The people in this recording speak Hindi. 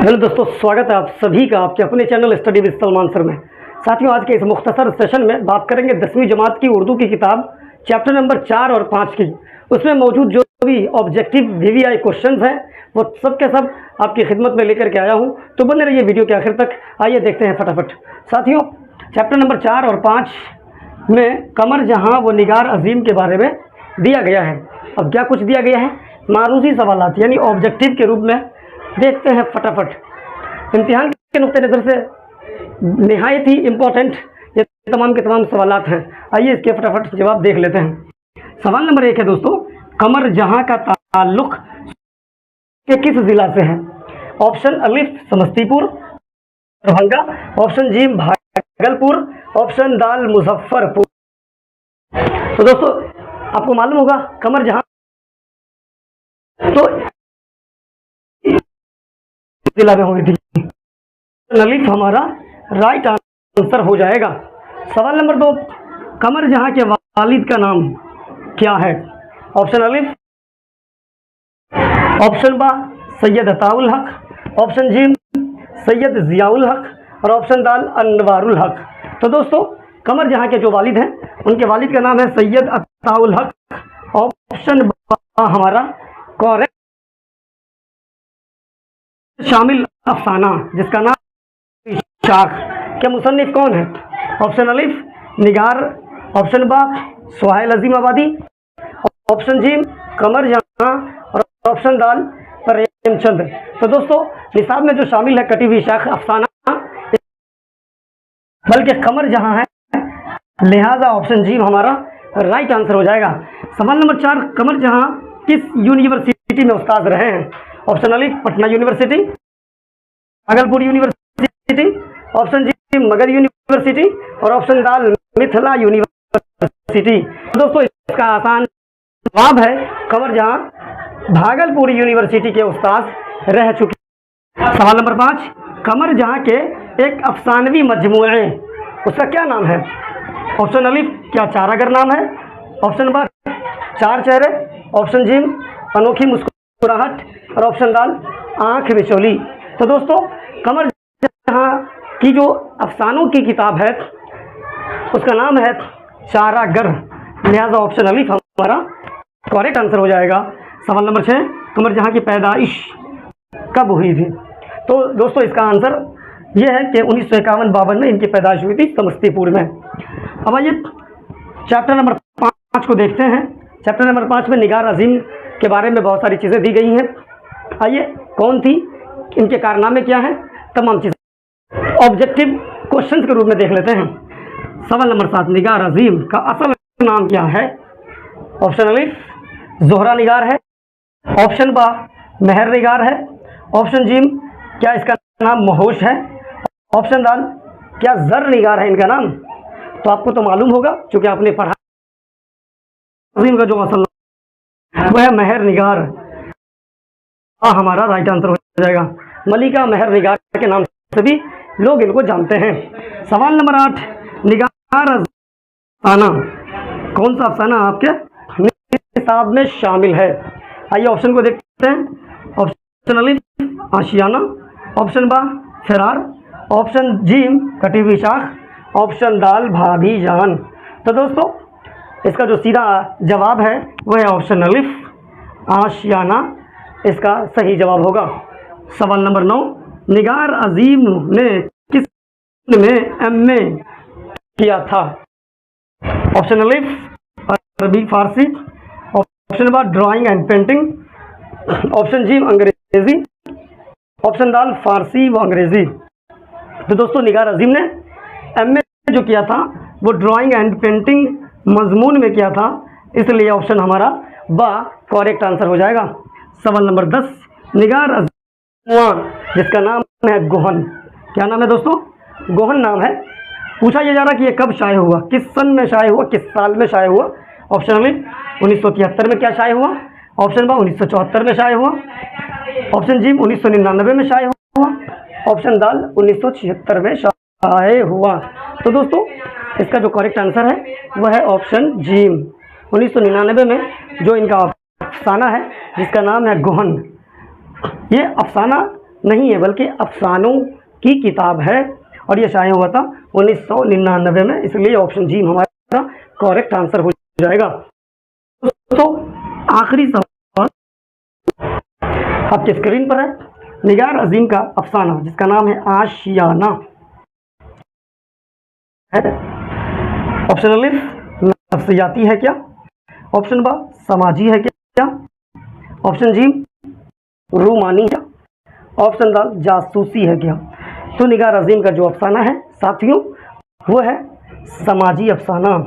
हेलो दोस्तों, स्वागत है आप सभी का आपके अपने channel study with Salman sir में। साथियों, आज के इस मुख्तसर सेशन में बात करेंगे 10वीं जमात की उर्दू की किताब चैप्टर नंबर 4 और 5 की। उसमें मौजूद जो भी ऑब्जेक्टिव वीवीआई क्वेश्चंस हैं वो सब के सब आपकी खिदमत में लेकर के आया हूं, तो बने रहिए वीडियो के आखिर तक। आइए देखते हैं फटाफट। साथियों, चैप्टर नंबर 4 और 5 में कमर जहां व निगार अजीम के बारे में दिया गया है। अब क्या कुछ दिया गया है? मारूजी सवालात यानी ऑब्जेक्टिव के रूप में देखते हैं फटाफट। इम्तिहान के नुक्ते नज़र से निहायत ही इम्पोर्टेंट ये तमाम के तमाम सवालात हैं। आइए इसके फटाफट जवाब देख लेते हैं। सवाल नंबर 1 है दोस्तों, कमर जहां का ताल्लुक के किस जिला से है? ऑप्शन अलिफ समस्तीपुर दरभंगा, ऑप्शन जी भागलपुर, ऑप्शन दाल मुजफ्फरपुर। तो दोस्तों आपको मालूम होगा कमर जहां तो जिला में हुई थी। अलिफ हमारा राइट आंसर हो जाएगा। सवाल नंबर 2, कमर जहां के वालिद का नाम क्या है? ऑप्शन अलिफ, ऑप्शन बा सैयद अताउल हक, ऑप्शन जी सैयद जियाउल हक और ऑप्शन दाल अनवारुल हक। तो दोस्तों कमर जहां के जो वालिद हैं उनके वालिद का नाम है सैयद अताउल हक। ऑप्शन बा हमारा करेक्ट। शामिल अफसाना जिसका नाम शाख के मुसन्निफ कौन है? ऑप्शन अलिफ निगार, ऑप्शन बा सुहाइल अजीम आबादी, ऑप्शन जी कमर जहां और ऑप्शन दाल प्रेमचंद। तो दोस्तों निसाब में जो शामिल है कटी हुई शाख अफसाना बल्कि कमर जहां है, लिहाजा ऑप्शन जी हमारा राइट आंसर हो जाएगा। सवाल नंबर 4, कमर जहां किस यूनिवर्सिटी में उस्ताद रहे हैं? ऑप्शन अलिफ Patna university, Bhagalpur university, option जी मगध यूनिवर्सिटी और ऑप्शन दाल मिथिला यूनिवर्सिटी। दोस्तों इसका आसान जवाब है कमर जहां भागलपुर यूनिवर्सिटी के उस्ताद रह चुके। सवाल नंबर 5, कमर जहां के एक अफसानवी मजमूए उसका क्या नाम है? ऑप्शन अलिफ क्या चारागर नाम है, ऑप्शन बा चार चेहरे, ऑप्शन जी अनोखी मुस्कुराहट और ऑप्शन दाल आंख बिचौली। तो दोस्तों कमर जहां की जो अफसानों की किताब है उसका नाम है चारागर, लिहाजा ऑप्शन अलिफ हमारा करेक्ट आंसर हो जाएगा। सवाल नंबर 6, कमर जहां की पैदाइश कब हुई थी? तो दोस्तों इसका आंसर यह है कि 1951-52 में इनकी पैदाइश हुई थी समस्तीपुर में। अब आइए चैप्टर नंबर 5 को देखते हैं। चैप्टर नंबर 5 में निगार अजीम के बारे में बहुत सारी चीज़ें दी गई हैं। आइए कौन थी, इनके कारनामे क्या हैं, तमाम चीज़ें ऑब्जेक्टिव क्वेश्चंस के रूप में देख लेते हैं। सवाल नंबर 7, निगार अजीम का असल नाम क्या है? ऑप्शन अलिफ जोहरा निगार है, ऑप्शन बा मेहर निगार है, ऑप्शन जी क्या इसका नाम महोश है, ऑप्शन दाल क्या जर निगार है इनका नाम। तो आपको तो मालूम होगा क्योंकि आपने पढ़ा अजीम का जो असल वह है मेहर निगार। हमारा राइट आंसर हो जाएगा। मलिका मेहर निगार के नाम से भी लोग इनको जानते हैं। सवाल नंबर 8, निगार अफसाना कौन सा अफसाना आपके निसाब में शामिल है? आइए ऑप्शन को देखते हैं। ऑप्शन अलिफ आशियाना, ऑप्शन बा फरार, ऑप्शन जी कटी हुई शाख, ऑप्शन दाल भाभी जान। तो दोस्तों इसका जो सीधा जवाब है वह है ऑप्शन अलिफ आशियाना, इसका सही जवाब होगा। सवाल नंबर 9, निगार अजीम ने किस में एमए किया था? ऑप्शन अलिफ अरबी फारसी, ऑप्शन बा ड्राइंग एंड पेंटिंग, ऑप्शन जी अंग्रेजी, ऑप्शन दाल फारसी व अंग्रेजी। तो दोस्तों निगार अजीम ने एमए जो किया था वो ड्राइंग एंड पेंटिंग मजमून में किया था, इसलिए ऑप्शन हमारा बा करेक्ट आंसर हो जाएगा। सवाल नंबर 10, निगार अजीम जिसका नाम है गोहन, क्या नाम है दोस्तों? गोहन नाम है। पूछा यह जा रहा कि ये कब शाये हुआ, किस सन में शाये हुआ, किस साल में शाये हुआ? ऑप्शन अलिफ 1973 में क्या शाये हुआ, ऑप्शन बा 1974 में शाये हुआ, ऑप्शन जी 1999 में शाये हुआ, ऑप्शन दाल 1976 में शाये हुआ। तो दोस्तों इसका जो करेक्ट आंसर है वह है ऑप्शन जी 1999 में जो इनका अफसाना है जिसका नाम है गोहन। ये अफसाना नहीं है बल्कि अफसानों की किताब है और ये शाया हुआ था 1999 में, इसलिए ऑप्शन जी हमारा करेक्ट आंसर हो जाएगा। तो आखिरी सवाल आपकी स्क्रीन पर है। निगार अजीम का अफसाना जिसका नाम है आशियाना है, ऑप्शन अलिफ नफ्सियाती है क्या, ऑप्शन बा समाजी है क्या, ऑप्शन जी रूमानी क्या, ऑप्शन दाल जासूसी है क्या। तो निगार अजीम का जो अफसाना है साथियों वो है समाजी अफसाना।